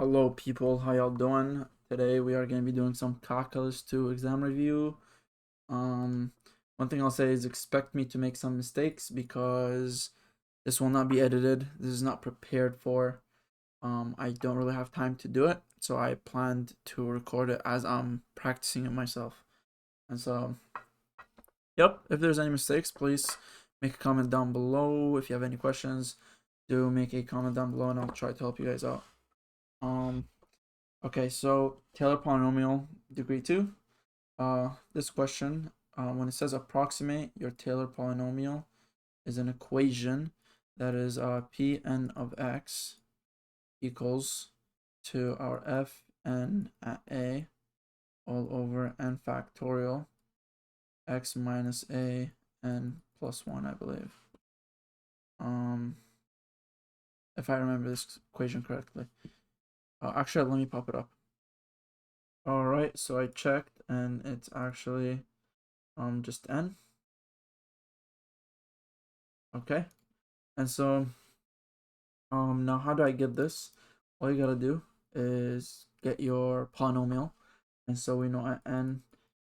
Hello people, how y'all doing? Today we are going to be doing some Calculus 2 exam review. Um, One thing I'll say is expect me to make some mistakes because this will not be edited. This is not prepared for. I don't really have time to do it, so I planned to record it as I'm practicing it myself. And so, yep, if there's any mistakes, please make a comment down below. If you have any questions, do make a comment down below and I'll try to help you guys out. Um, Okay, so Taylor polynomial degree 2. This question, when it says approximate your Taylor polynomial, is an equation that is Pn of x equals to our Fn at a all over n factorial x minus a n plus 1, I believe. If I remember this equation correctly. Actually, let me pop it up. Alright, so I checked and it's actually just n. Okay, and so now how do I get this? All you gotta do is get your polynomial, and so we know at n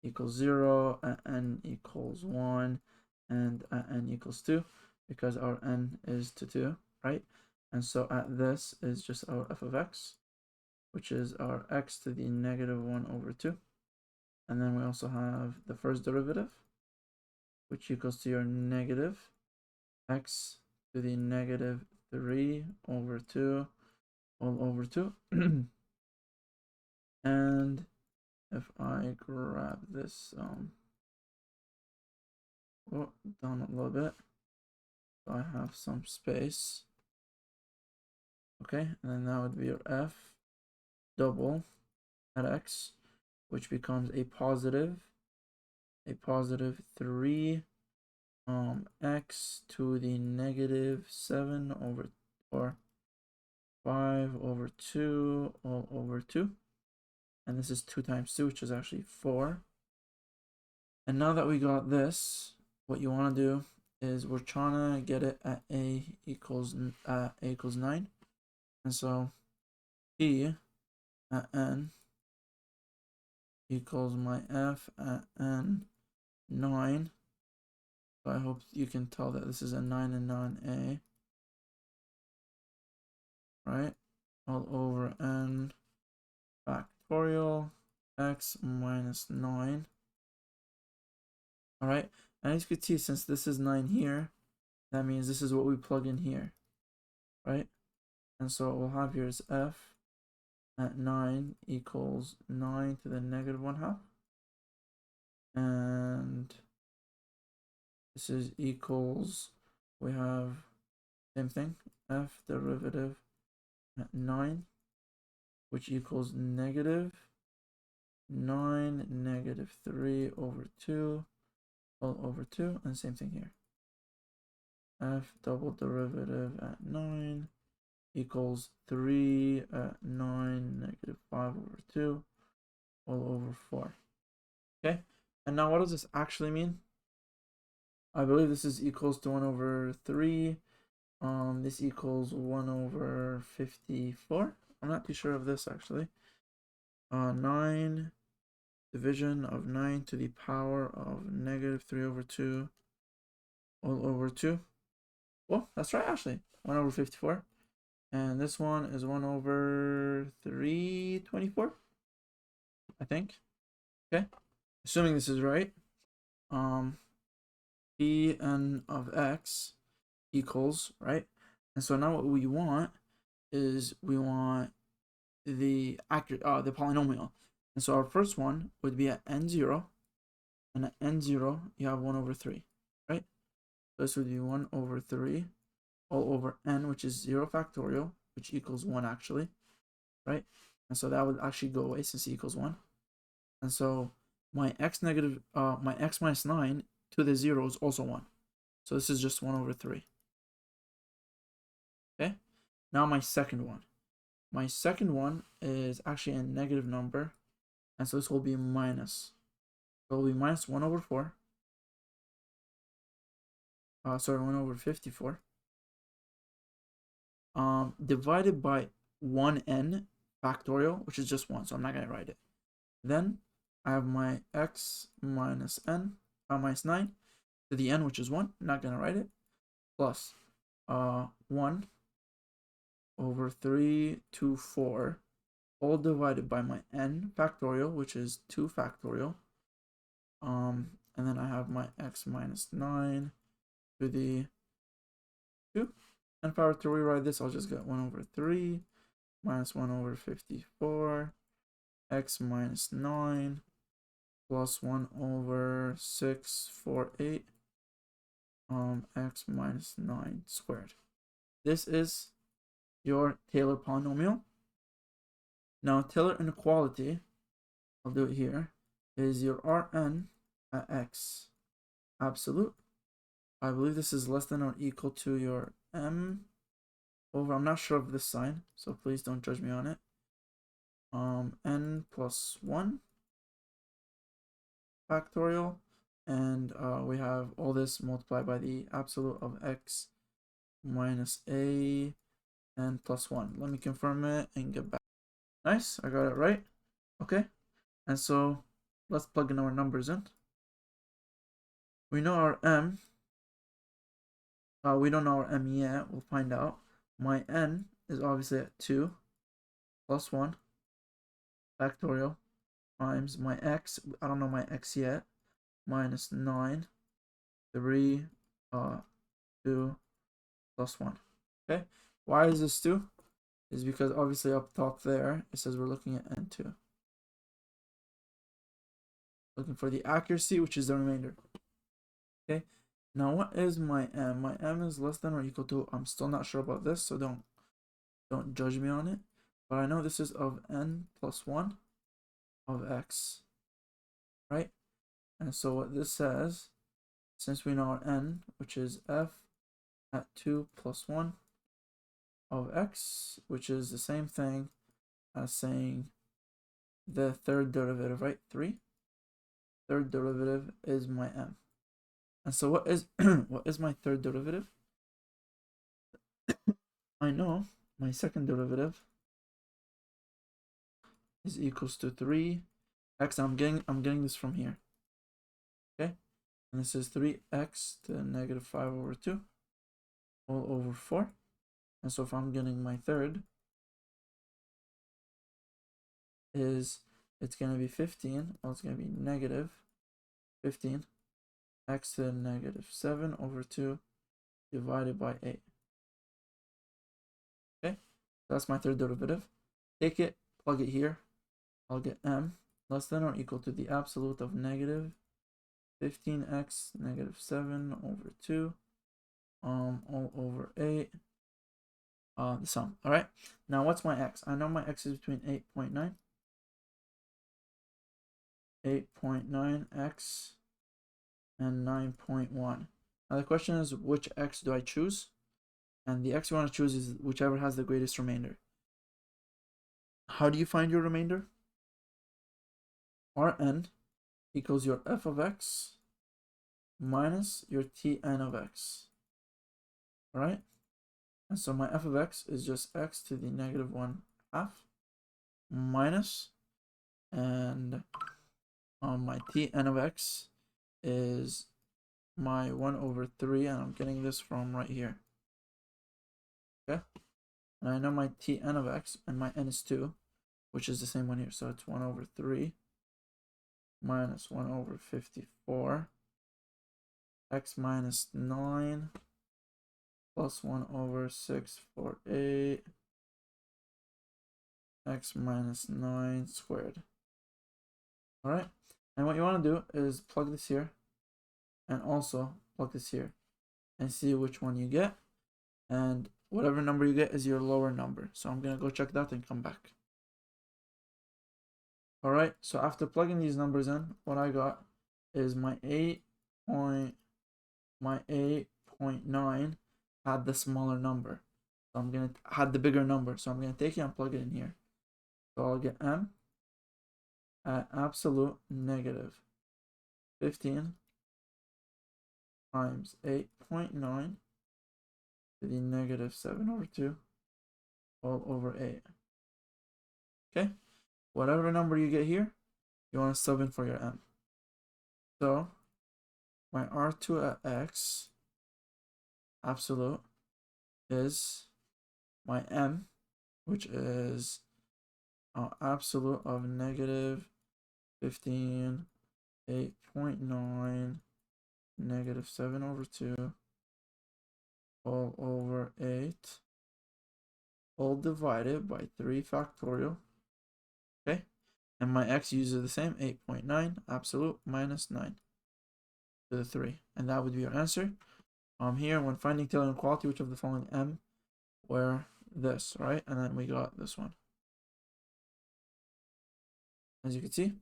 equals 0, at n equals 1, and at n equals 2, because our n is to 2, right? And so at this is just our f of x, which is our x to the negative 1 over 2. And then we also have the first derivative, which equals to your negative x to the negative 3 over 2 all over 2. And if I grab this down a little bit, so I have some space. Okay, and then that would be your f double at x, which becomes a positive 3 x to the negative 7 over, or 5 over 2 all over 2. And this is 2 times 2, which is actually 4. And now that we got this, what you want to do is we're trying to get it at a equals 9. And so p at n equals my f at n 9. So I hope you can tell that this is a 9 and not an a, right? All over n factorial x minus 9. All right, and as you can see, since this is 9 here, that means this is what we plug in here, right? And so what we'll have here is f at 9 equals 9 to the negative 1/2. And this is equals, we have same thing, f derivative at 9, which equals negative 9 negative 3 over 2 all over 2, and same thing here. F double derivative at 9 equals 3 at 9 negative 5 over 2 all over 4. Okay, and now what does this actually mean? I believe this is equals to 1 over 3. This equals 1 over 54. I'm not too sure of this actually. 9 division of 9 to the power of negative 3 over 2 all over 2. Well, that's right actually. 1 over 54. And this one is 1 over 324, I think. Okay, assuming this is right. Pn of x equals, right? And so now what we want is we want the the polynomial. And so our first one would be at n0, and at n0 you have 1 over 3, right? So this would be 1 over 3 all over n, which is 0 factorial, which equals 1 actually, right? And so that would actually go away since it equals 1. And so my x minus 9 to the 0 is also 1. So this is just 1 over 3. Okay, now my second one. My second one is actually a negative number, and so this will be minus. So it will be minus 1 over 4. 1 over 54. Divided by 1n, factorial, which is just 1, so I'm not going to write it. Then I have my x minus n, minus 9 to the n, which is 1, I'm not going to write it, plus 1 over 3 to 4, all divided by my n factorial, which is 2 factorial. And then I have my x minus 9 to the 2. And if I were to rewrite this, I'll just get 1 over 3 minus 1 over 54, x minus 9 plus 1 over 648, x minus 9 squared. This is your Taylor polynomial. Now, Taylor inequality, I'll do it here, is your Rn at x absolute. I believe this is less than or equal to your m over, I'm not sure of this sign, so please don't judge me on it. N plus 1 factorial, and we have all this multiplied by the absolute of x minus a n plus 1. Let me confirm it and get back. Nice, I got it right. Okay, and so let's plug in our numbers in. We know our m. We don't know our m yet. We'll find out. My n is obviously at 2 plus 1 factorial times my x. I don't know my x yet. Minus 9, 3, 2 plus 1. Okay, why is this 2? Is because obviously up top there it says we're looking at n2. Looking for the accuracy, which is the remainder. Okay, now what is my m? My m is less than or equal to, I'm still not sure about this, so don't judge me on it. But I know this is of n plus 1 of x, right? And so what this says, since we know our n, which is f at 2 plus 1 of x, which is the same thing as saying the third derivative, right? 3. Third derivative is my m. And so what is what is my third derivative? I know my second derivative is equals to 3x. I'm getting this from here. Okay? And this is 3x to the negative 5 over 2 all over 4. And so if I'm getting my third, it's going to be 15. Well, it's going to be negative 15 x to the negative 7 over 2 divided by 8. Okay, that's my third derivative. Take it, plug it here. I'll get m less than or equal to the absolute of negative 15x negative 7 over 2 all over 8, the sum. All right, now what's my x? I know my x is between 8.9x and 9.1. Now the question is, which x do I choose? And the x you want to choose is whichever has the greatest remainder. How do you find your remainder? Rn equals your f of x minus your Tn of x. All right? And so my f of x is just x to the negative 1/2 minus, and my Tn of x is my 1 over 3, and I'm getting this from right here. Okay? And I know my Tn of x, and my n is 2, which is the same one here. So it's 1 over 3 minus 1 over 54, x minus 9 plus 1 over 648, x minus 9 squared. All right, and what you want to do is plug this here and also plug this here and see which one you get, and whatever number you get is your lower number. So I'm gonna go check that and come back. All right, so after plugging these numbers in, what I got is my 8.9 had the smaller number, so I'm gonna had the bigger number, so I'm gonna take it and plug it in here. So I'll get m at absolute negative 15 times 8.9 to the negative 7 over 2 all over 8. Okay, whatever number you get here, you want to sub in for your m. So my R2 at x absolute is my m, which is absolute of negative 15, 8.9, negative 7 over 2, all over 8, all divided by 3 factorial. Okay, and my x uses the same, 8.9 absolute minus 9 to the 3, and that would be our answer. Here, when finding Taylor inequality, which of the following m were this, right? And then we got this one. As you can see,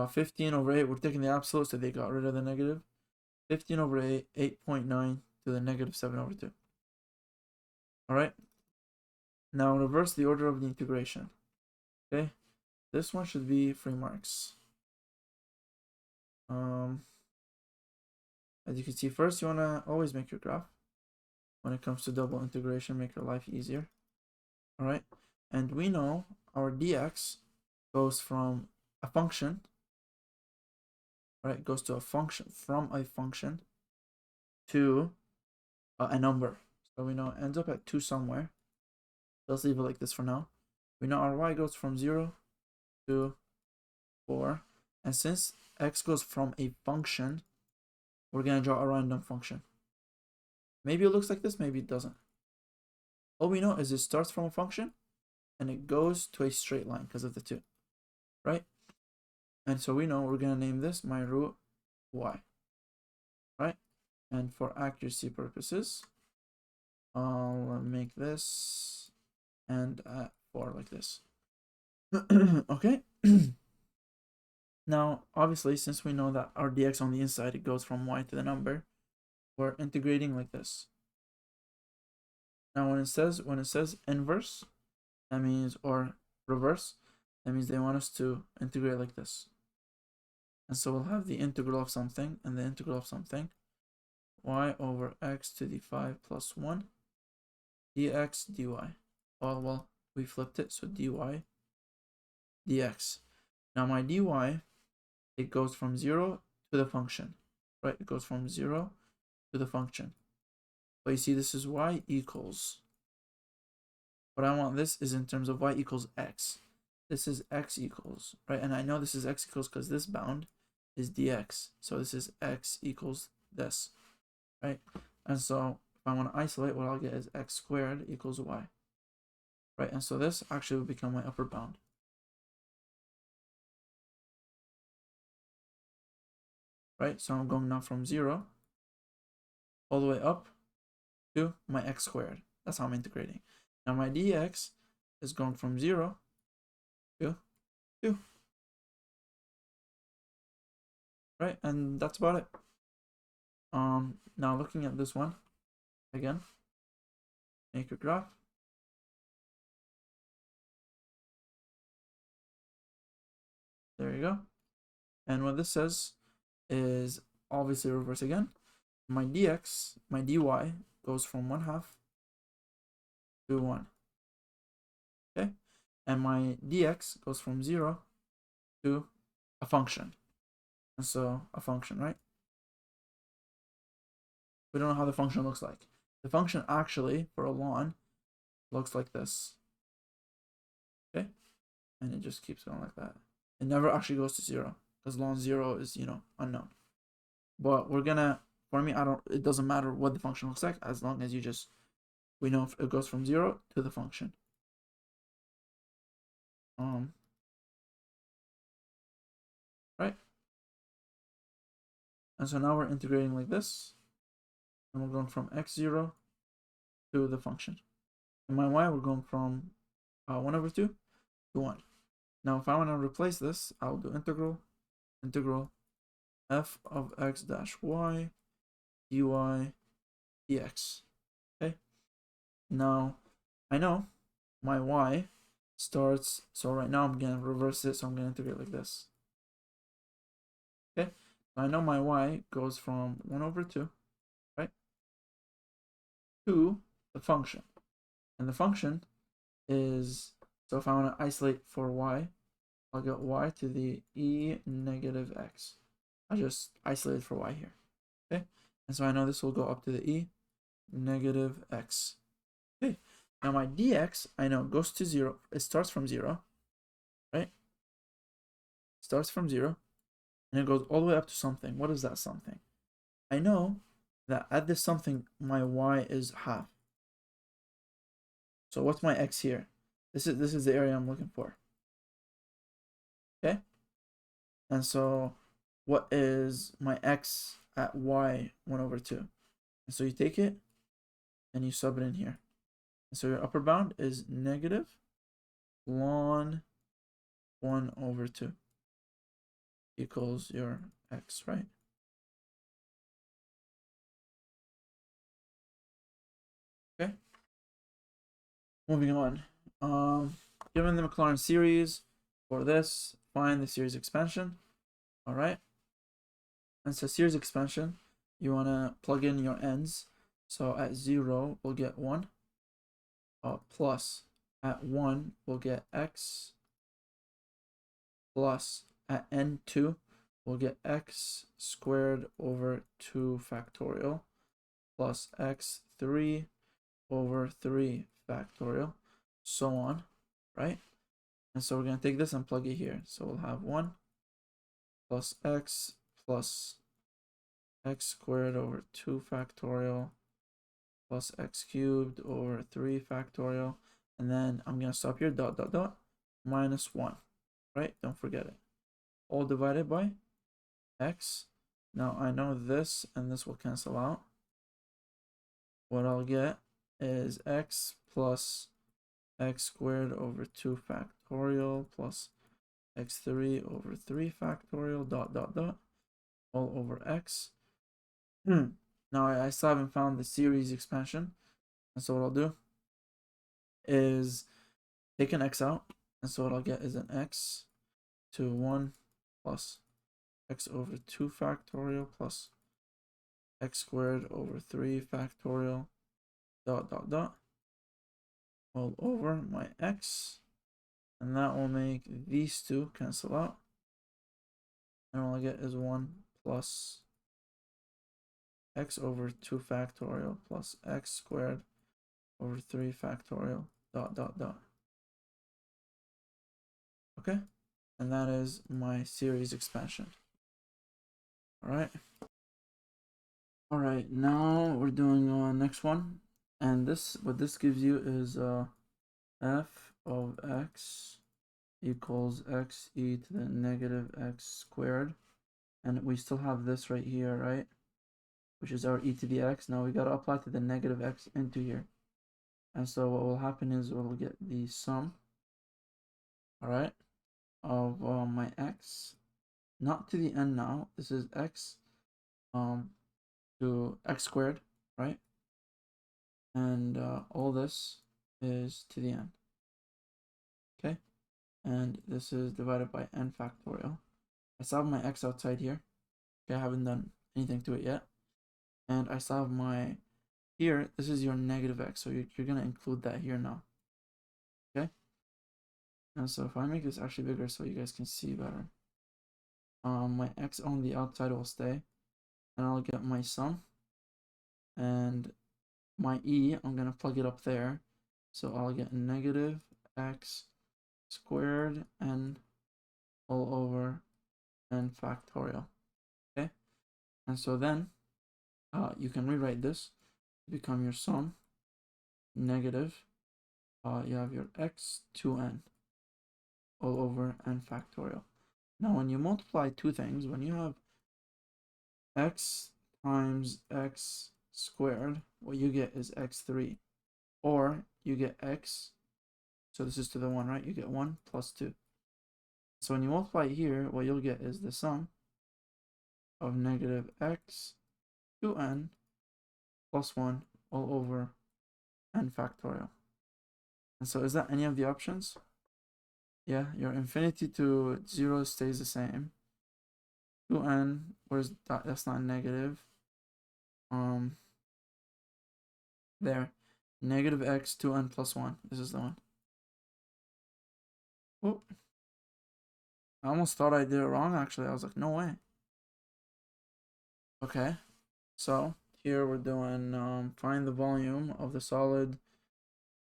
15 over 8, we're taking the absolute, so they got rid of the negative. 15 over 8, 8.9 to the negative 7 over 2. All right. Now reverse the order of the integration. Okay, this one should be 3 marks. As you can see, first you want to always make your graph. When it comes to double integration, make your life easier. All right, and we know our dx goes from a function, right? It goes to a function, from a function to a number. So we know it ends up at 2 somewhere. Let's leave it like this for now. We know our y goes from 0 to 4. And since x goes from a function, we're going to draw a random function. Maybe it looks like this, maybe it doesn't. All we know is it starts from a function and it goes to a straight line because of the 2, right? And so we know we're going to name this my root y, right? And for accuracy purposes, I'll make this and 4 like this. Okay. Now, obviously, since we know that our dx on the inside, it goes from y to the number, we're integrating like this. Now, when it says inverse, that means, or reverse, that means they want us to integrate like this. And so we'll have the integral of something and the integral of something, y over x to the 5 plus 1 dx dy. Oh, well, we flipped it, so dy dx. Now my dy, it goes from 0 to the function, right? It goes from 0 to the function. But you see, this is y equals. What I want this is in terms of y equals x. This is x equals, right? And I know this is x equals because this bound is dx. So this is x equals this, right? And so if I want to isolate, what I'll get is x squared equals y, right? And so this actually will become my upper bound. Right? So I'm going now from 0 all the way up to my x squared. That's how I'm integrating. Now my dx is going from 0 to 2. Right? And that's about it. Now looking at this one again, make a graph. There you go. And what this says is obviously reverse again. My dx, my dy goes from 1/2 to 1. Okay? And my dx goes from 0 to a function. And so a function, right? We don't know how the function looks like. The function actually, for a ln, looks like this. Okay? And it just keeps going like that. It never actually goes to 0, because ln 0 is, unknown. But we're gonna, for me, it doesn't matter what the function looks like, as long as we know if it goes from 0 to the function. Right? And so now we're integrating like this. And we're going from x0 to the function. And my y, we're going from 1/2 to 1. Now, if I want to replace this, I'll do integral f of x dash y dy dx. Okay? Now, I know my y starts, so right now I'm going to reverse it, so I'm going to integrate like this. Okay? So I know my y goes from 1/2, right, to the function. And the function is So if I want to isolate for y, I'll get y to the e negative x. I just isolated for y here. Okay, and so I know this will go up to the e negative x. Okay, now my dx, I know, goes to 0. It starts from 0, right? Starts from 0, and it goes all the way up to something. What is that something? I know that at this something, my y is half. So what's my x here? This is the area I'm looking for. Okay? And so what is my x at y 1 over 2? And so you take it and you sub it in here. And so your upper bound is negative ln 1 over 2 equals your x, right? Okay. Moving on. Given the Maclaurin series for this, find the series expansion. All right. And so series expansion, you want to plug in your ends. So at 0, we'll get 1. Plus at 1, we'll get x. Plus at n2, we'll get x squared over 2 factorial. Plus x3 over 3 factorial. So on, right? And so we're going to take this and plug it here. So we'll have 1 plus x squared over 2 factorial plus x cubed over 3 factorial. And then I'm going to stop here, dot, dot, dot, minus 1, right? Don't forget it. All divided by x. Now I know this and this will cancel out. What I'll get is x plus x squared over 2 factorial plus x3 over 3 factorial, dot, dot, dot, all over x. Now I still haven't found the series expansion. And so what I'll do is take an x out. And so what I'll get is an x to 1 plus x over 2 factorial plus x squared over 3 factorial, dot, dot, dot, all over my x. And that will make these two cancel out. And all I get is 1 plus x over 2 factorial plus x squared over 3 factorial, dot, dot, dot. Okay? And that is my series expansion. Alright? Alright, now we're doing next one. And this, what this gives you is f of x equals x e to the negative x squared. And we still have this right here, right? Which is our e to the x. Now we got to apply to the negative x into here. And so what will happen is we'll get the sum, alright, of my x, not to the n now. This is x to x squared, right? And all this is to the n. Okay? And this is divided by n factorial. I still have my x outside here. Okay, I haven't done anything to it yet. And I still have my here, this is your negative x, so you're going to include that here now. Okay? And so if I make this actually bigger so you guys can see better, my x on the outside will stay, and I'll get my sum, and my e, I'm going to plug it up there, so I'll get negative x squared n all over n factorial. Okay? And so then you can rewrite this to become your sum negative, you have your x to n all over n factorial. Now when you multiply two things, when you have x times x squared, what you get is x3, or you get x, so this is to the 1, right? You get 1 plus 2. So when you multiply here, what you'll get is the sum of negative x to n plus 1 all over n factorial. And so is that any of the options? Yeah, your infinity to 0 stays the same. 2n, where's that? That's not negative. There. Negative x 2n plus 1. This is the one. Oh, I almost thought I did it wrong, actually. I was like, no way. Okay, so here we're doing find the volume of the solid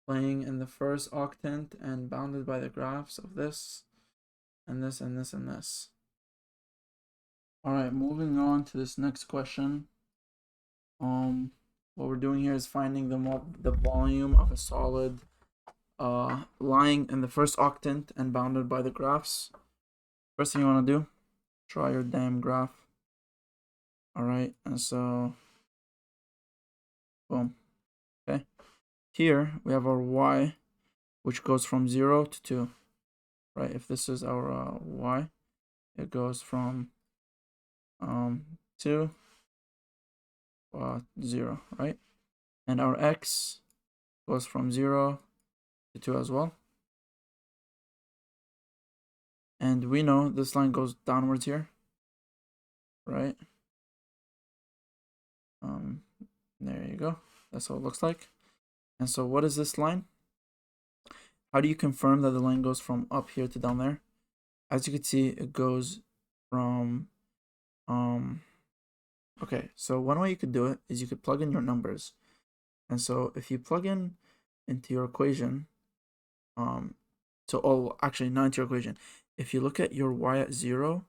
playing in the first octant and bounded by the graphs of this and this and this and this. All right, moving on to this next question. What we're doing here is finding the volume of a solid lying in the first octant and bounded by the graphs. First thing you want to do, draw your damn graph. All right, and so boom. Okay, here we have our y, which goes from 0 to 2. Right, if this is our y, it goes from 2 0, right? And our x goes from 0 to 2 as well. And we know this line goes downwards here, right? There you go. That's how it looks like. And so what is this line? How do you confirm that the line goes from up here to down there? As you can see, it goes from okay, so one way you could do it is you could plug in your numbers. And so if you plug in into your equation, actually not into your equation. If you look at your y at 0,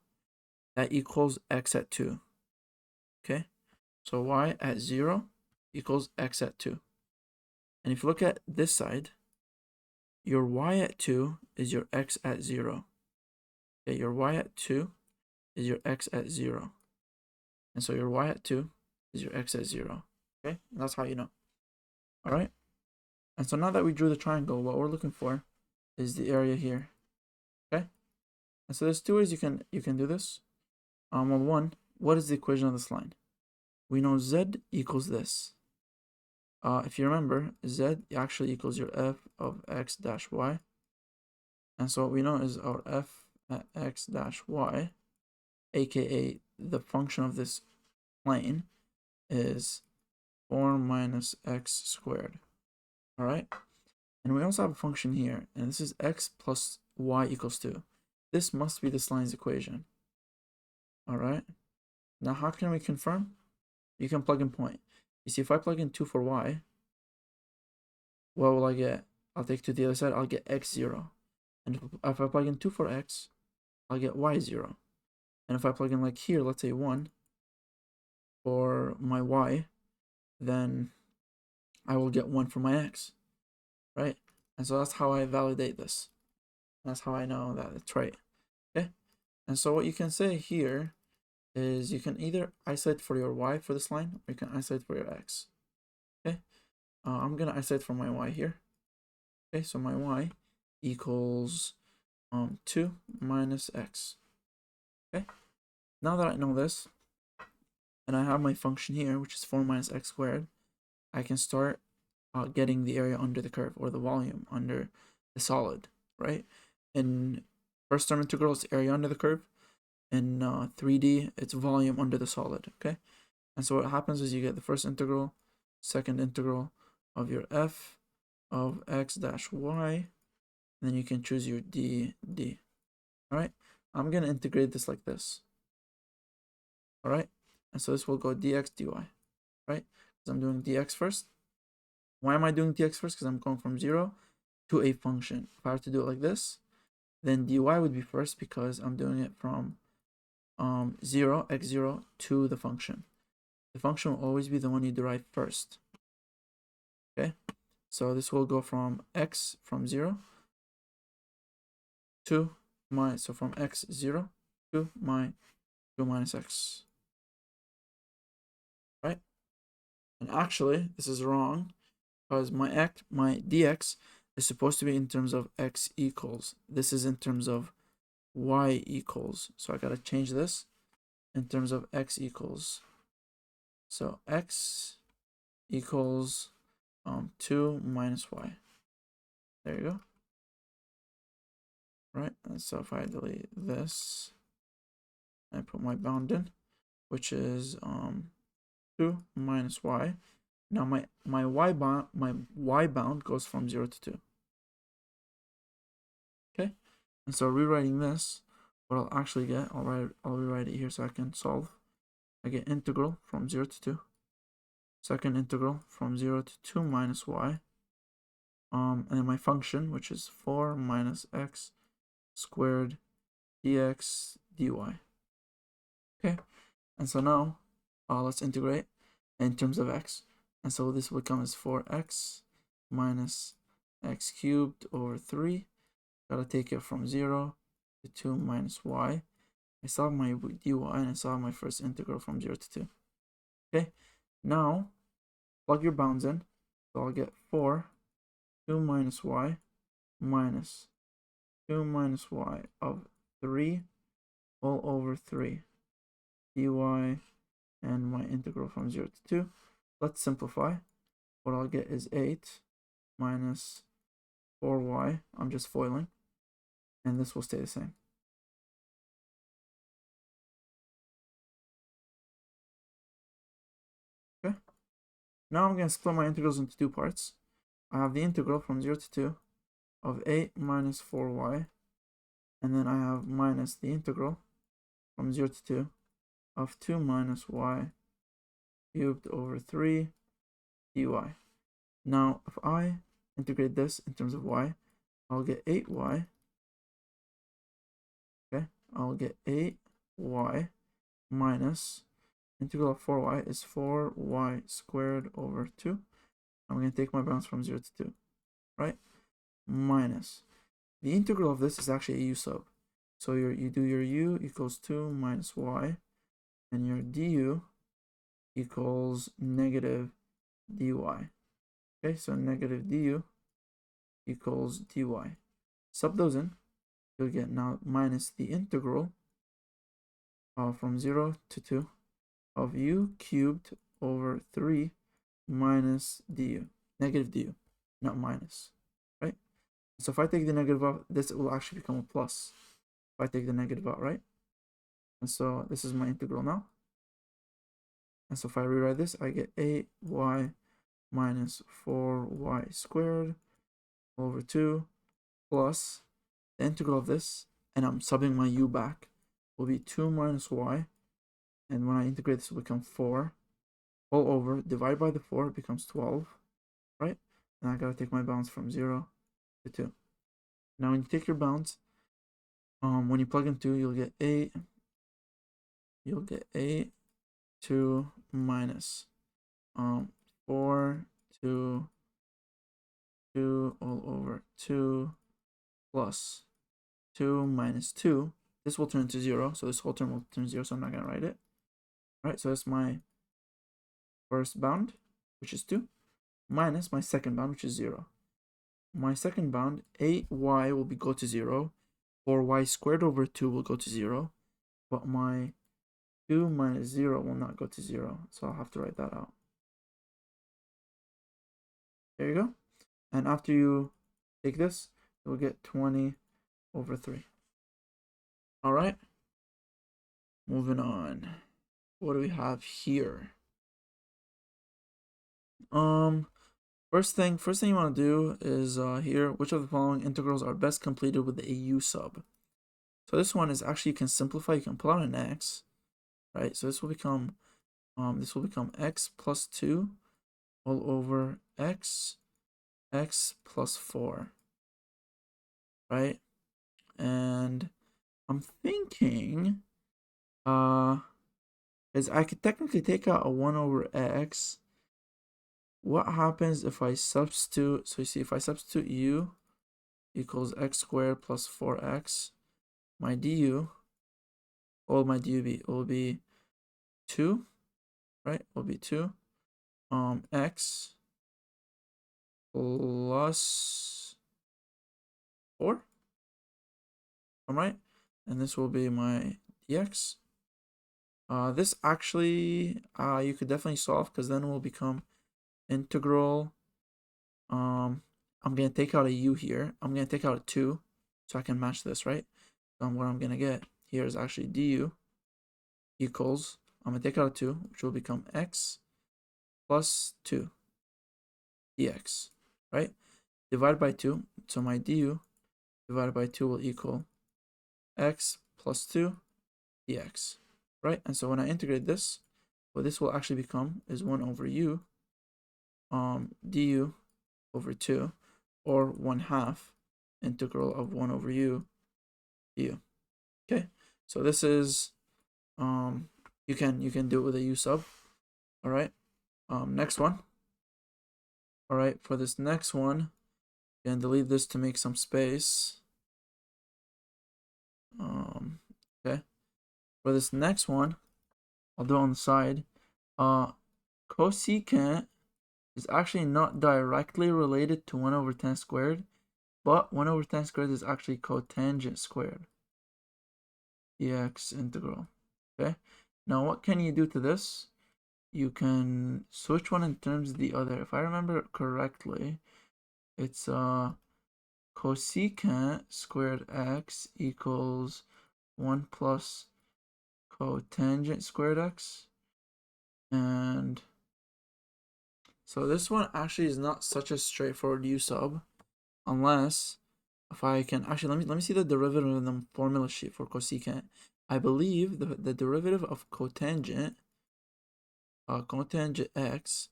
that equals x at 2. Okay, so y at 0 equals x at 2. And if you look at this side, your y at 2 is your x at 0. Okay, your y at 2 is your x at 0. And so your y at 2 is your x at 0. Okay, and that's how you know. All right. And so now that we drew the triangle, what we're looking for is the area here. Okay. And so there's two ways you can do this. Well, one, what is the equation of this line? We know z equals this. If you remember, z actually equals your f of x dash y. And so what we know is our f at x dash y, aka the function of this plane, is 4 minus x squared. All right. And we also have a function here, and this is x plus y equals 2. This must be this line's equation. All right. Now, how can we confirm? You can plug in point. You see, if I plug in 2 for y, what will I get? I'll take 2 to the other side, I'll get x0. And if I plug in 2 for x, I'll get y0. And if I plug in like here, let's say 1 for my y, then I will get 1 for my x, right? And so that's how I validate this. That's how I know that it's right, okay? And so what you can say here is you can either isolate for your y for this line, or you can isolate for your x, okay? I'm gonna isolate for my y here. Okay, so my y equals 2 minus x. Okay, now that I know this, and I have my function here, which is 4 minus x squared, I can start getting the area under the curve, or the volume under the solid, right? In first term integral, it's area under the curve. In 3D, it's volume under the solid, okay? And so what happens is you get the first integral, second integral of your f of x dash y, and then you can choose your d. All right, I'm going to integrate this like this. All right, and so this will go dx dy, right? Because I'm doing dx first. Why am I doing dx first? Because I'm going from 0 to a function. If I were to do it like this, then dy would be first because I'm doing it from 0, x0, to the function. The function will always be the one you derive first. Okay, so this will go from x from 0 to my, so from x0 to my 2 minus x, right? And actually, this is wrong because my dx is supposed to be in terms of x equals. This is in terms of y equals. So I gotta change this in terms of x equals. So x equals 2 minus y. There you go. Right, and so if I delete this, I put my bound in, which is 2 minus y. Now my y bound goes from 0 to 2. Okay, And so rewriting this, what I'll actually get, I'll rewrite it here so I can solve. I get integral from 0 to 2. Second integral from 0 to 2 minus y. And then my function, which is 4 minus x squared dx dy. Okay, and so now let's integrate in terms of x. And so this will become as 4x minus x cubed over 3. Gotta take it from 0 to 2 minus y. I saw my dy and I saw my first integral from 0 to 2. Okay, now plug your bounds in. So I'll get 4, 2 minus y minus 2 minus y of 3 all over 3 dy and my integral from 0 to 2. Let's simplify. What I'll get is 8 minus 4y. I'm just foiling. And this will stay the same. Okay. Now I'm going to split my integrals into two parts. I have the integral from 0 to 2 of 8 minus 4y. And then I have minus the integral from 0 to 2 of 2 minus y cubed over 3 dy. Now, if I integrate this in terms of y, I'll get 8y. Okay, I'll get 8y minus integral of 4y is 4y squared over 2. I'm going to take my bounds from 0 to 2, right? Minus the integral of this is actually a u sub. So you do your u equals 2 minus y, and your du equals negative dy. Okay, so negative du equals dy. Sub those in, you'll get now minus the integral from 0 to 2 of u cubed over 3 minus du, negative du, not minus, right? So if I take the negative out, this will actually become a plus. If I take the negative out, right? And so this is my integral now. And so if I rewrite this, I get 8y minus 4y squared over 2 plus the integral of this, and I'm subbing my u back, will be 2 minus y. And when I integrate this, will become 4 all over, divide by the 4, it becomes 12, right? And I gotta take my bounds from 0 to 2. Now when you take your bounds, when you plug in 2, you'll get 8, 2 minus 4, 2 all over 2 plus 2 minus 2. This will turn into 0, so this whole term will turn 0, so I'm not going to write it. All right, so that's my first bound, which is 2, minus my second bound, which is 0. My second bound, 8y will go to 0, 4y squared over 2 will go to 0, but my 2 minus 0 will not go to 0, so I'll have to write that out. There you go. And after you take this, you'll get 20 over 3. All right. Moving on. What do we have here? First thing you want to do is here, which of the following integrals are best completed with a u sub? So this one is actually, you can simplify, you can pull out an x, right? So this will become x plus 2 all over x plus 4, right? And I'm thinking is I could technically take out a 1 over x. What happens if I substitute? So you see, if I substitute u equals x squared plus 4x, my du, all my du will be 2, right? Will be 2 x plus 4. All right, and this will be my dx. This actually you could definitely solve, because then it will become integral. I'm gonna take out a u here. I'm gonna take out a 2 so I can match this, right? So what I'm gonna get here is actually du equals, I'm gonna take out a 2, which will become x plus 2 dx, right? Divided by 2, so my du divided by 2 will equal x plus 2 dx, right? And so when I integrate this, what this will actually become is 1 over u du over 2, or 1/2 integral of 1 over u du. Okay, so this is you can do it with a u sub. All right, next one. All right, for this next one, you can delete this to make some space. Okay, for this next one, I'll do it on the side. Cosecant is actually not directly related to 1 over 10 squared, but 1 over 10 squared is actually cotangent squared. Dx integral. Okay, now what can you do to this? You can switch one in terms of the other. If I remember correctly, it's cosecant squared x equals 1 plus cotangent squared x. And so this one actually is not such a straightforward u sub, unless if I can actually let me see the derivative in the formula sheet for cosecant. I believe the derivative of cotangent x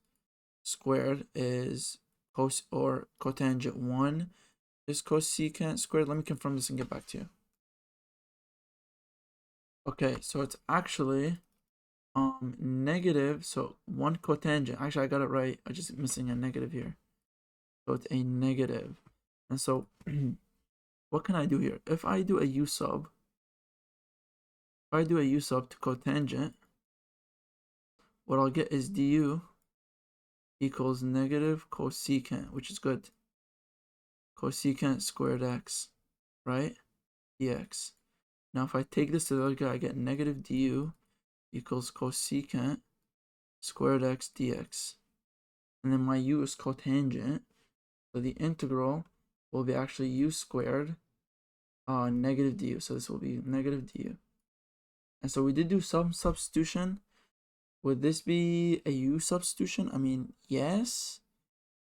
squared is cotangent 1 is cosecant squared. Let me confirm this and get back to you. Okay, so it's actually negative, so 1 cotangent. Actually, I got it right. I'm just missing a negative here. So it's a negative. And so what can I do here? If I do a u sub, to cotangent, what I'll get is du equals negative cosecant, which is good. Cosecant squared x, right? Dx. Now if I take this to the other guy, I get negative du equals cosecant squared x dx. And then my u is cotangent, so the integral will be actually u squared negative du. So this will be negative du. And so we did do some substitution. Would this be a u substitution? I mean, yes,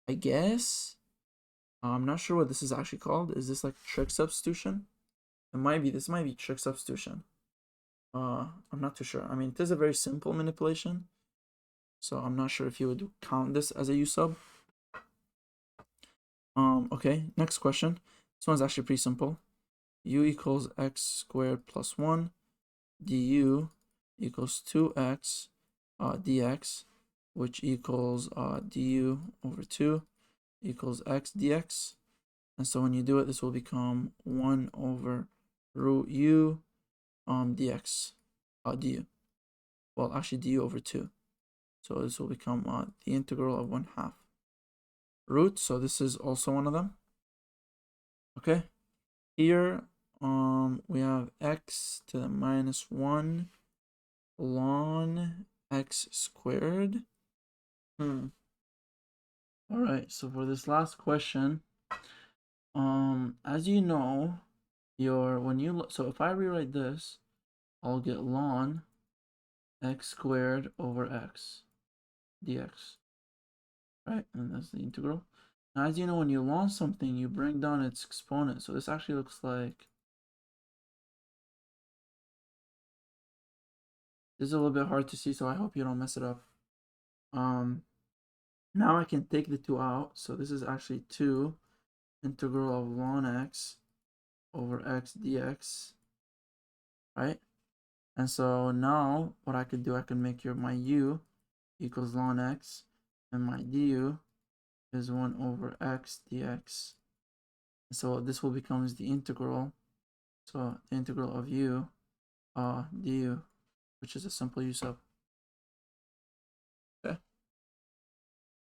I guess. I'm not sure what this is actually called. Is this like trig substitution? It might be. This might be trig substitution. I'm not too sure. I mean, it is a very simple manipulation, so I'm not sure if you would count this as a u sub. Okay, next question. This one's actually pretty simple. U equals x squared plus 1 du equals 2x dx, which equals du over 2 equals x dx. And so when you do it, this will become 1 over root u dx du. Well, actually du over 2. So this will become the integral of 1/2 root. So this is also one of them. Okay, here we have x to the minus 1 ln x squared. All right, so for this last question, as you know, so if I rewrite this, I'll get ln x squared over x dx, right? And that's the integral. Now, as you know, when you ln something, you bring down its exponent. So this actually looks like this is a little bit hard to see, so I hope you don't mess it up. Now I can take the 2 out. So this is actually 2 integral of ln x over x dx, right? And so now what I could do, I can make my u equals ln x, and my du is 1 over x dx. And so this will become the integral. So the integral of u du, which is a simple u sub. Okay.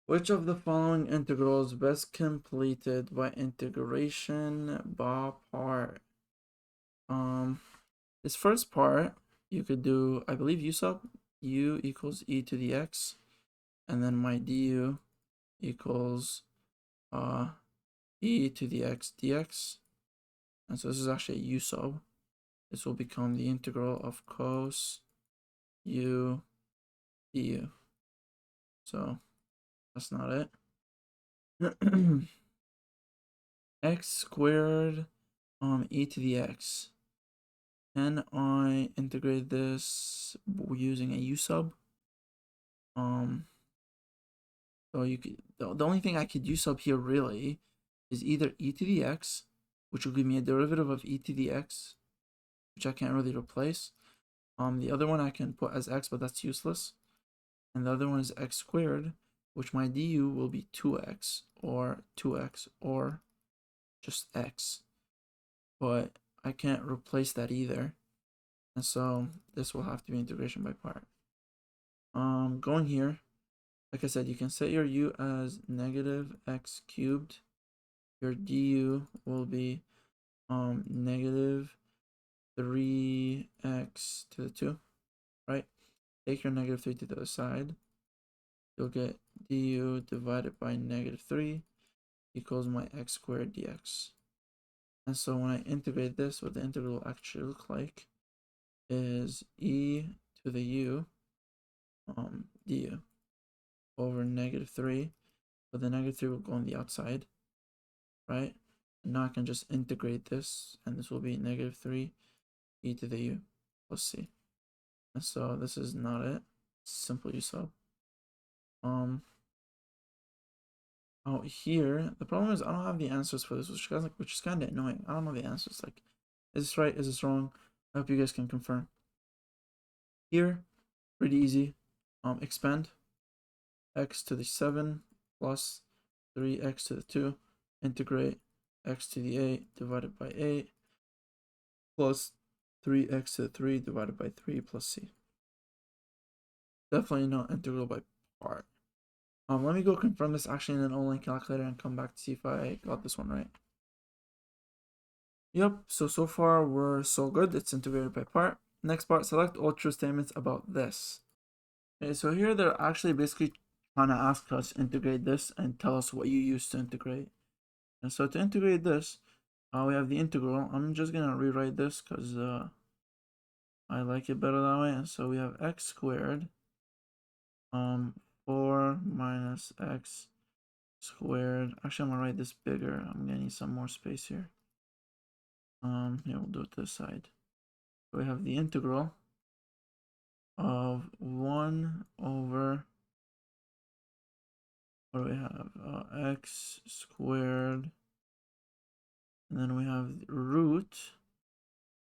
Which of the following integrals best completed by integration by part? This first part you could do, I believe, u sub u equals e to the x, and then my du equals e to the x dx. And so this is actually a u sub. This will become the integral of cos u du. So that's not it. X squared e to the x. can I integrate this using a u sub? So you could, the only thing I could u sub here really is either e to the x, which will give me a derivative of e to the x, which I can't really replace. The other one I can put as x, but that's useless. And the other one is x squared, which my du will be 2x or just x. But I can't replace that either. And so this will have to be integration by part. Going here, like I said, you can set your u as negative x cubed. Your du will be negative 3x to the 2, right? Take your negative 3 to the other side. You'll get du divided by negative 3 equals my x squared dx. And so when I integrate this, what the integral will actually look like is e to the u du over negative 3, but the negative 3 will go on the outside, right? And now I can just integrate this, and this will be negative 3 e to the u plus c. And so this is not it. It's simple u sub. Out here, the problem is I don't have the answers for this, which is kind of annoying. I don't know the answers. Like, is this right? Is this wrong? I hope you guys can confirm. Here, pretty easy. Expand x to the 7 plus 3x to the 2. Integrate x to the 8 divided by 8 plus 3x to the 3 divided by 3 plus c. Definitely not integral by part. Let me go confirm this actually in an online calculator and come back to see if I got this one right. Yep, so far we're so good. It's integrated by part. Next part, select all true statements about this. Okay, so here they're actually basically trying to ask us integrate this and tell us what you use to integrate. And so to integrate this, we have the integral. I'm just gonna rewrite this because I like it better that way. And so we have x squared 4 minus x squared. Actually, I'm gonna write this bigger. I'm gonna need some more space here. Yeah, we'll do it this side. So we have the integral of 1 over, what do we have? X squared, and then we have root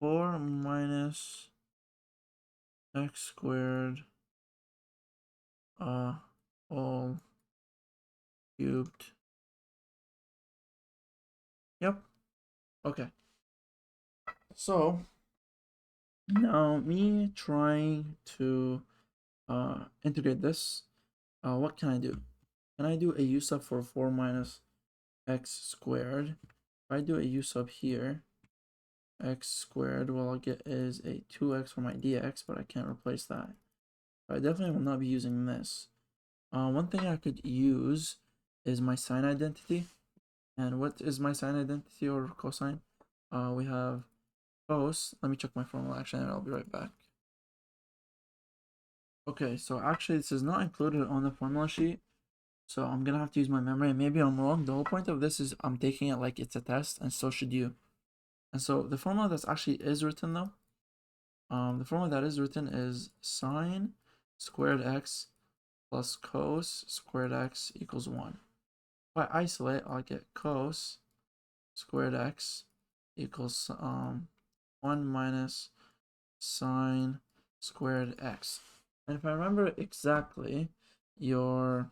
4 minus x squared all cubed. Yep. Okay. So now me trying to integrate this, what can I do? Can I do a u sub for 4 minus x squared? If I do a u sub here, x squared, what I'll get is a 2x for my dx, but I can't replace that. I definitely will not be using this. One thing I could use is my sine identity. And what is my sine identity or cosine? We have cos. Let me check my formula actually, and I'll be right back. Okay, so actually this is not included on the formula sheet, so I'm gonna have to use my memory, and maybe I'm wrong. The whole point of this is I'm taking it like it's a test, and so should you. And so the formula that's actually is written though, the formula that is written is sine squared x plus cos squared x equals 1. If I isolate, I'll get cos squared x equals 1 minus sine squared x. And if I remember exactly, your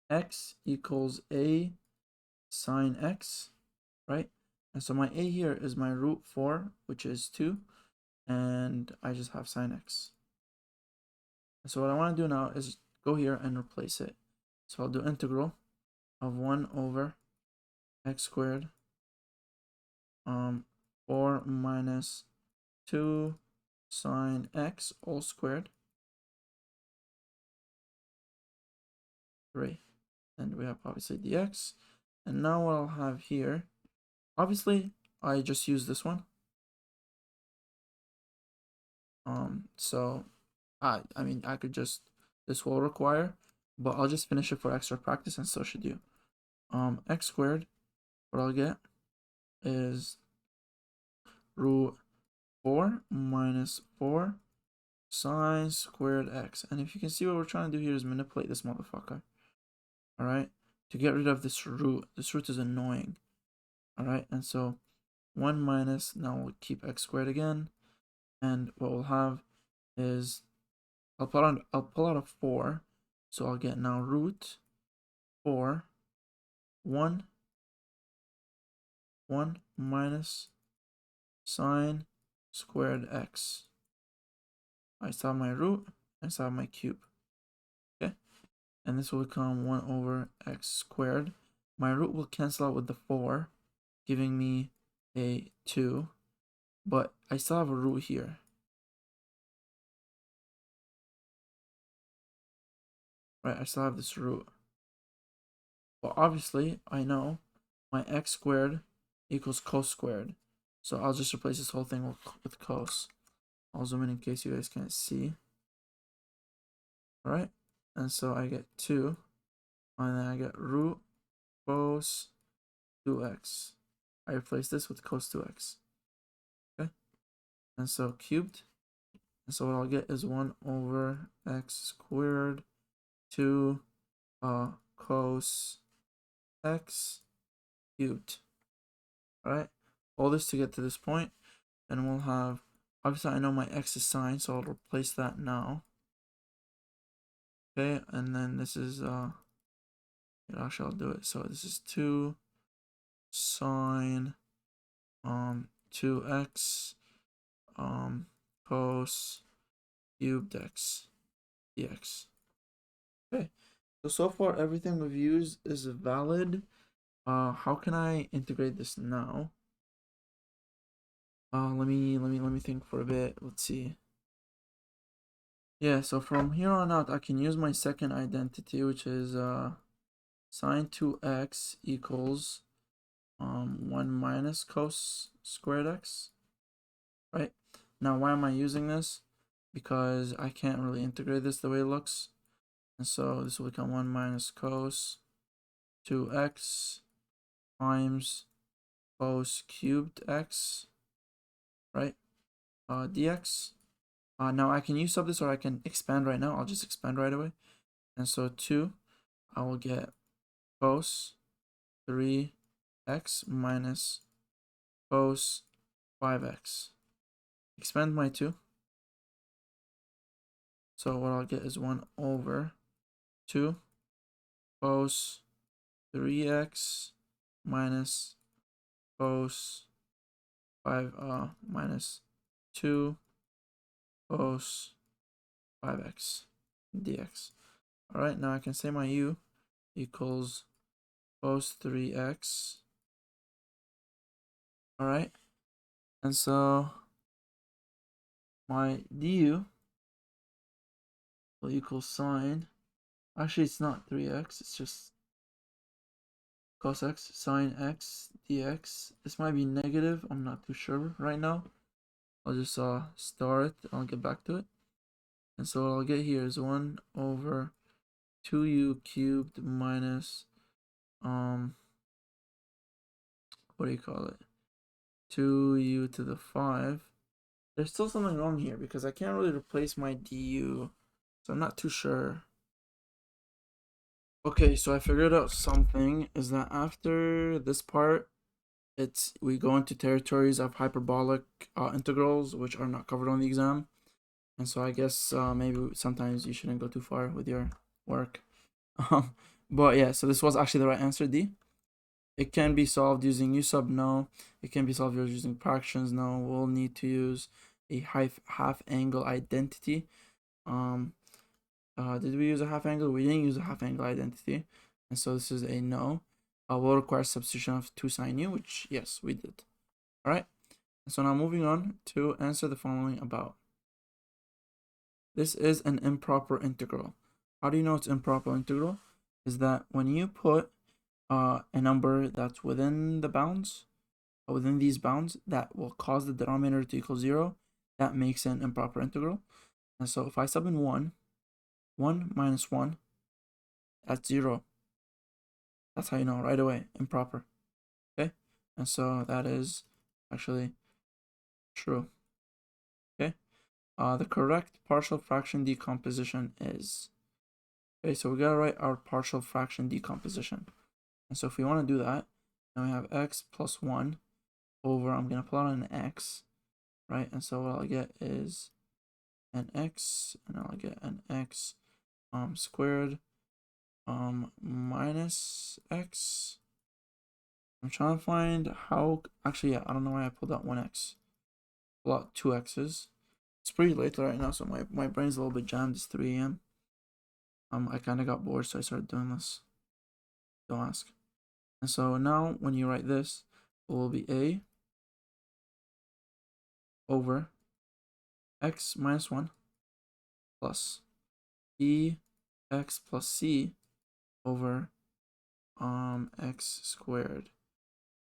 x equals a sine x, right? And so my a here is my root 4, which is 2, and I just have sine x. And so what I want to do now is go here and replace it. So I'll do integral of 1 over x squared 4 minus 2 sine x all squared 3. And we have obviously dx. And now what I'll have here, obviously I just use this one. So I mean I could just, this will require, but I'll just finish it for extra practice, and so should you. X squared, what I'll get is root 4 minus 4 sine squared x. And if you can see, what we're trying to do here is manipulate this motherfucker. All right, to get rid of this root. This root is annoying. All right, and so 1 minus, now we'll keep x squared again, and what we'll have is I'll pull out a 4, so I'll get now root 4 1 minus sine squared x. I still have my root, I still have my cube. Okay, and this will become 1 over x squared. My root will cancel out with the 4, giving me a 2, but I still have a root here. Right, I still have this root. Well, obviously, I know my x squared equals cos squared. So I'll just replace this whole thing with cos. I'll zoom in case you guys can't see. Alright, and so I get 2, and then I get root cos 2x. I replace this with cos 2x. Okay, and so cubed. And so what I'll get is 1 over x squared 2 cos x cubed. Alright, all this to get to this point, and we'll have, obviously I know my x is sine, so I'll replace that now. Okay, and then this is actually I'll do it. So this is 2 sine 2x cos cubed x dx. Okay, so far everything we've used is valid. How can I integrate this now? Let me think for a bit. Let's see. Yeah, so from here on out, I can use my second identity, which is sine 2x equals 1 minus cos squared x. Right? Now, why am I using this? Because I can't really integrate this the way it looks. And so this will become 1 minus cos 2x times cos cubed x, right? Dx. Now I can use sub this, or I can expand right now. I'll just expand right away. And so 2, I will get cos 3x minus cos 5x. Expand my 2. So what I'll get is 1 over 2 cos 3x minus cos 5 minus 2 cos 5x dx. Alright, now I can say my u equals cos 3x. Alright, and so my du will equal sine, actually it's not 3x, it's just cos x sine x dx. This might be negative, I'm not too sure right now. I'll just star it, I'll get back to it. And so what I'll get here is 1 over 2u cubed minus what do you call it, 2u to the 5. There's still something wrong here because I can't really replace my du, so I'm not too sure. Okay, so I figured out something, is that after this part, we go into territories of hyperbolic integrals, which are not covered on the exam. And so I guess maybe sometimes you shouldn't go too far with your work. But yeah, so this was actually the right answer, D. It can be solved using u sub, no. It can be solved using fractions, no. We'll need to use a half angle identity. Did we use a half angle? We didn't use a half angle identity, and so this is a no. Will require substitution of 2 sine u, which yes, we did. All right, so now moving on to answer the following about. This is an improper integral. How do you know it's improper integral? Is that when you put a number that's within the bounds, within these bounds, that will cause the denominator to equal 0, that makes an improper integral. And so if I sub in 1 minus 1, that's 0. That's how you know right away, improper. Okay, and so that is actually true. Okay. The correct partial fraction decomposition is. Okay, so we gotta write our partial fraction decomposition. And so if we want to do that, then we have x plus 1 over, I'm gonna plot an x, right? And so what I'll get is an x, and I'll get an x squared minus x. I'm trying to find how, actually, yeah, I don't know why I pulled out 1x. Pull out 2 x's. It's pretty late right now, so my brain's a little bit jammed. It's 3 a.m. I kind of got bored, so I started doing this. Don't ask. And so now when you write this, it will be a over x minus 1 plus b x plus c over x squared.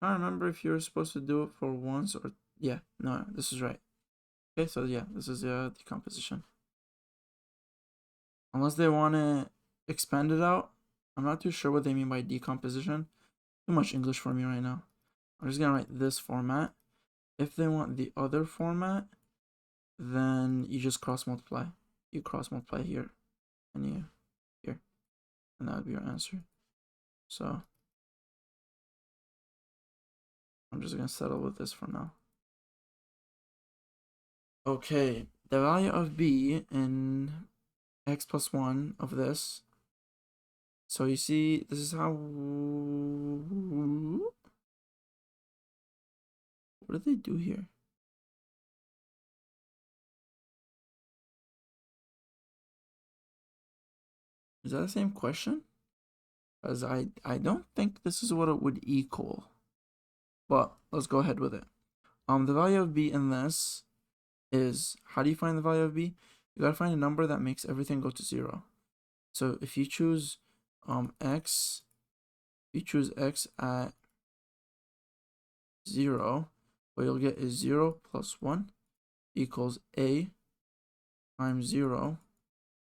I don't remember if you were supposed to do it for once or, yeah, no, this is right. Okay, so yeah, this is the decomposition. Unless they want to expand it out, I'm not too sure what they mean by decomposition. Too much English for me right now. I'm just gonna write this format. If they want the other format, then you just cross multiply. You cross multiply here and here, and that would be your answer. So I'm just gonna settle with this for now. Okay, the value of b in x plus 1 of this. So you see, this is how. What did they do here? Is that the same question? Because I don't think this is what it would equal. But let's go ahead with it. The value of b in this is, how do you find the value of b? You gotta find a number that makes everything go to 0. So if you choose x, you choose x at 0, what you'll get is 0 plus 1 equals a times 0,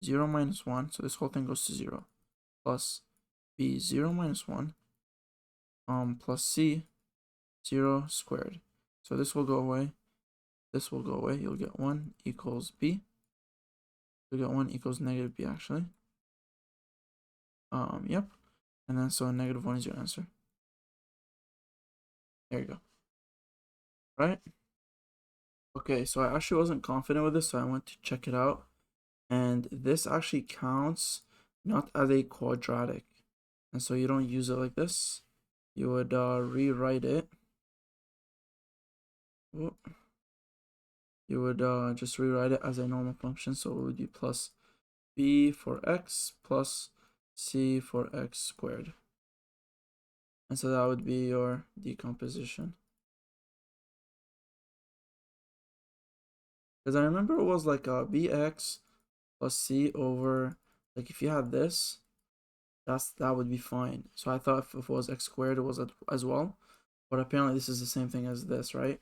0 minus 1, so this whole thing goes to 0, plus b 0 minus 1, plus c 0 squared. So this will go away, this will go away, you'll get 1 equals b, you'll get 1 equals negative b actually. Yep, and then so negative 1 is your answer. There you go. Right? Okay, so I actually wasn't confident with this, so I went to check it out. And this actually counts not as a quadratic. And so you don't use it like this. You would rewrite it. You would just rewrite it as a normal function. So it would be plus b for x plus c for x squared. And so that would be your decomposition. Because I remember it was like bx plus c over, like if you had this, that would be fine. So I thought if it was x squared, it was as well. But apparently this is the same thing as this, right?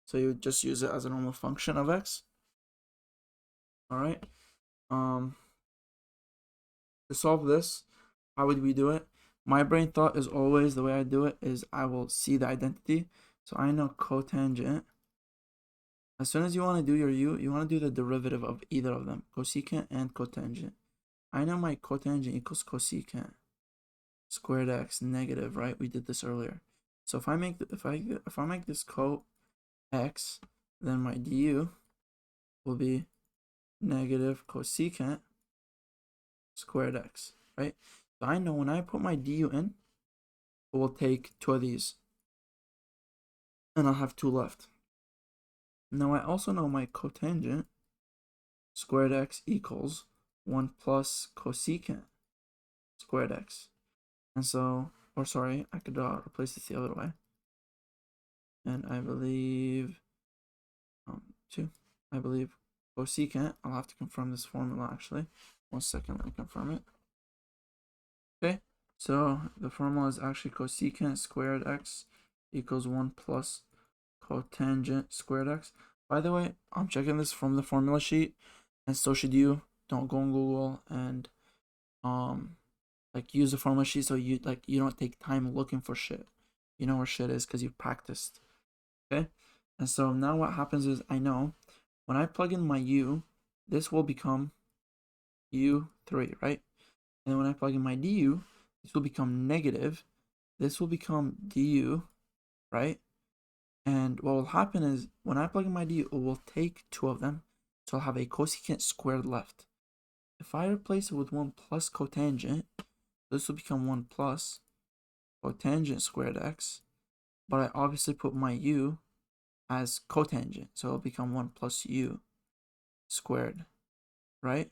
So you would just use it as a normal function of x. All right. To solve this, how would we do it? My brain thought is always, the way I do it is I will see the identity. So I know cotangent. As soon as you want to do your you want to do the derivative of either of them, cosecant and cotangent. I know my cotangent equals cosecant squared x negative, right? We did this earlier. So if I make if I make this co x, then my du will be negative cosecant squared x, right? So I know when I put my du in, it will take 2 of these, and I'll have 2 left. Now I also know my cotangent squared x equals 1 plus cosecant squared x. And so, or sorry, I could replace this the other way. And I believe 2. I believe cosecant, I'll have to confirm this formula actually. 1 second, let me confirm it. Okay, so the formula is actually cosecant squared x equals 1 plus cotangent squared x. By the way, I'm checking this from the formula sheet, and so should you. Don't go on Google and like use the formula sheet so you don't take time looking for shit. You know where shit is because you've practiced. Okay, and so now what happens is I know when I plug in my u, this will become u3, right? And then when I plug in my du, this will become negative. This will become du, right? And what will happen is when I plug in my du, it will take two of them. So I'll have a cosecant squared left. If I replace it with 1 plus cotangent, this will become 1 plus cotangent squared x. But I obviously put my u as cotangent. So it'll become 1 plus u squared, right?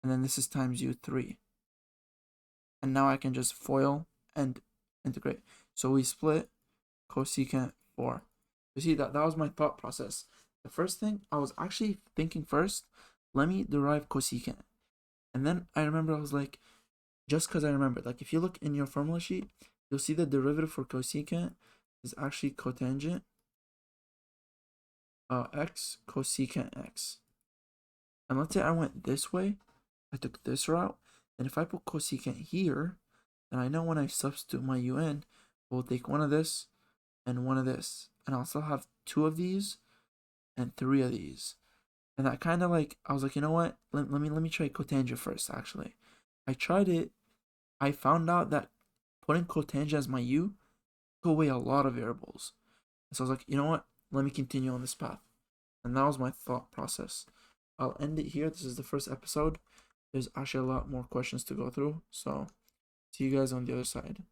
And then this is times u3. And now I can just FOIL and integrate. So we split cosecant 4. You see, that was my thought process. The first thing, I was actually thinking first, let me derive cosecant. And then I remember I was like, just because I remember, like if you look in your formula sheet, you'll see the derivative for cosecant is actually cotangent x cosecant x. And let's say I went this way, I took this route, and if I put cosecant here, then I know when I substitute my un, we'll take one of this and one of this. And I'll still have 2 of these and 3 of these. And that kind of like, I was like, you know what? Let me try cotangent first, actually. I tried it. I found out that putting cotangent as my u took away a lot of variables. So I was like, you know what? Let me continue on this path. And that was my thought process. I'll end it here. This is the first episode. There's actually a lot more questions to go through. So see you guys on the other side.